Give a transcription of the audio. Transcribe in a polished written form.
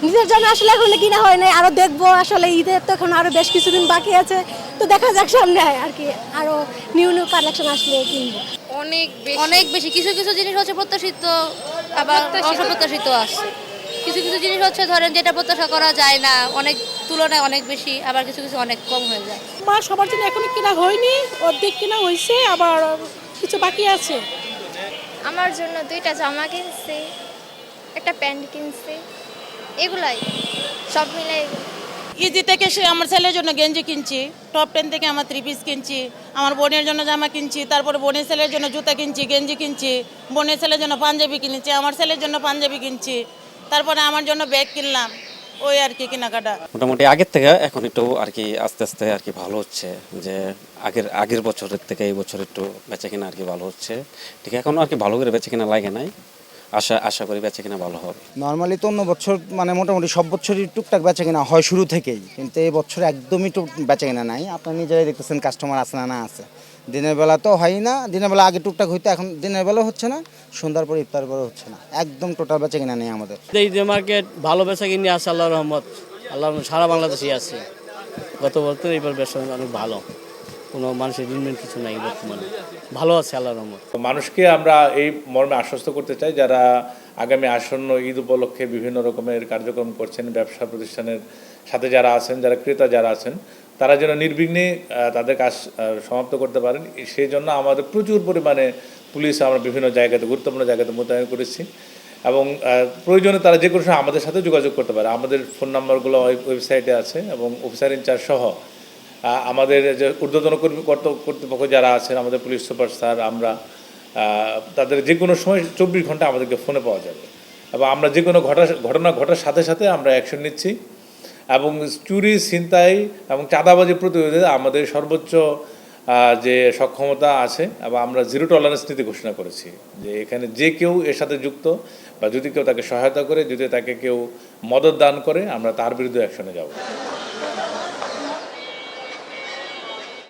নিজের জন্য আসলে এখন কিনা হয় নাই, আরো দেখবো। আসলে ঈদের তো এখন আরো বেশ কিছুদিন বাকি আছে, তো দেখা যাক সামনে আর কি আরো নিউ নিউ কালেকশন আসলে কিনবো। অনেক বেশি কিছু কিছু জিনিস হচ্ছে প্রত্যাশিত, আবার অপ্রত্যাশিত আসছে। কিছু কিছু জিনিস হচ্ছে ধরেন যেটা প্রত্যাশা করা যায় না, অনেক তুলনায় অনেক বেশি, আবার কিছু কিছু অনেক কম হয়ে যায়। মা সবার জন্য এখনো কেনা হয়নি, অর্ধেক কেনা হয়েছে, আবার কিছু বাকি আছে। আমার জন্য 2টা জামা কিনছি, একটা প্যান্ট কিনছি, এগুলাই সব মিলে। ইজি থেকে আমার ছেলের জন্য গেঞ্জি কিনছি, টপ 10 থেকে আমার 3 পিস কিনছি, আমার বোনের জন্য জামা কিনছি, তারপরে বোনের ছেলের জন্য জুতা কিনছি, গেঞ্জি কিনছি, বোনের ছেলের জন্য পাঞ্জাবি কিনেছি, আমার ছেলের জন্য পাঞ্জাবি কিনছি, তারপরে আমার জন্য ব্যাগ কিনলাম। ওই আর কি কেনাকাটা। মোটামুটি আগের থেকে এখন একটু আর কি আস্তে আস্তে আর কি ভালো হচ্ছে, যে আগের বছরের থেকে এই বছর একটু বেচা কিনা আর কি ভালো হচ্ছে। ঠিক এখনো আর কি ভালো করে বেচা কিনা লাগে নাই, আশা করি বেচা কিনা ভালো হবে। নর্মালি তো অন্য বছর মানে মোটামুটি সব বছরই টুকটাক বেচা কিনা হয় শুরু থেকেই, কিন্তু এই বছর একদমই বেচা কিনা নাই। আপনারা নিজেরাই দেখতেছেন কাস্টমার আছে না আছে। দিনের বেলা তো হয় না, দিনের বেলা আগে টুকটাক হইতো, এখন দিনের বেলা হচ্ছে না, সন্ধ্যার পর ইফতার পরে হচ্ছে না, একদম টোটাল বেচা কিনা নেই আমাদের। এই যে মার্কেট ভালো বেচা কিনে আছে, আল্লাহর রহমত। আল্লাহ সারা বাংলাদেশই আছে, গত বছর এইবার বেচা অনেক ভালো, কোনো মানুষের ঋণ কিছু নাই, বর্তমানে ভালো আছে আল্লাহর রহমত। মানুষকে আমরা এই মর্মে আশ্বস্ত করতে চাই, যারা আগামী আসন্ন ঈদ উপলক্ষে বিভিন্ন রকমের কার্যক্রম করছেন, ব্যবসা প্রতিষ্ঠানের সাথে যারা আছেন, যারা ক্রেতা যারা আছেন, তারা যেন নির্বিঘ্নে তাদের কাজ সমাপ্ত করতে পারেন। সেই জন্য আমাদের প্রচুর পরিমাণে পুলিশ আমরা বিভিন্ন জায়গাতে, গুরুত্বপূর্ণ জায়গাতে মোতায়েন করেছি, এবং প্রয়োজনে তারা যে কোনো সময় আমাদের সাথে যোগাযোগ করতে পারে। আমাদের ফোন নাম্বারগুলো ওয়েবসাইটে আছে, এবং অফিসার ইনচার্জ সহ আমাদের যে ঊর্ধ্বতন কর্তৃপক্ষ যারা আছেন, আমাদের পুলিশ সুপার স্যার, আমরা তাদের যে কোনো সময় 24 ঘন্টা আমাদেরকে ফোনে পাওয়া যাবে, এবং আমরা যে কোনো ঘটনা ঘটার সাথে সাথে আমরা অ্যাকশন নিচ্ছি। এবং চুরি, ছিনতাই এবং চাঁদাবাজি প্রতিরোধে আমাদের সর্বোচ্চ যে সক্ষমতা আছে, এবং আমরা জিরো টলারেন্স নীতি ঘোষণা করেছি, যে এখানে যে কেউ এর সাথে যুক্ত বা যদি কেউ তাকে সহায়তা করে, যদি তাকে কেউ মদত দান করে, আমরা তার বিরুদ্ধে অ্যাকশনে যাব।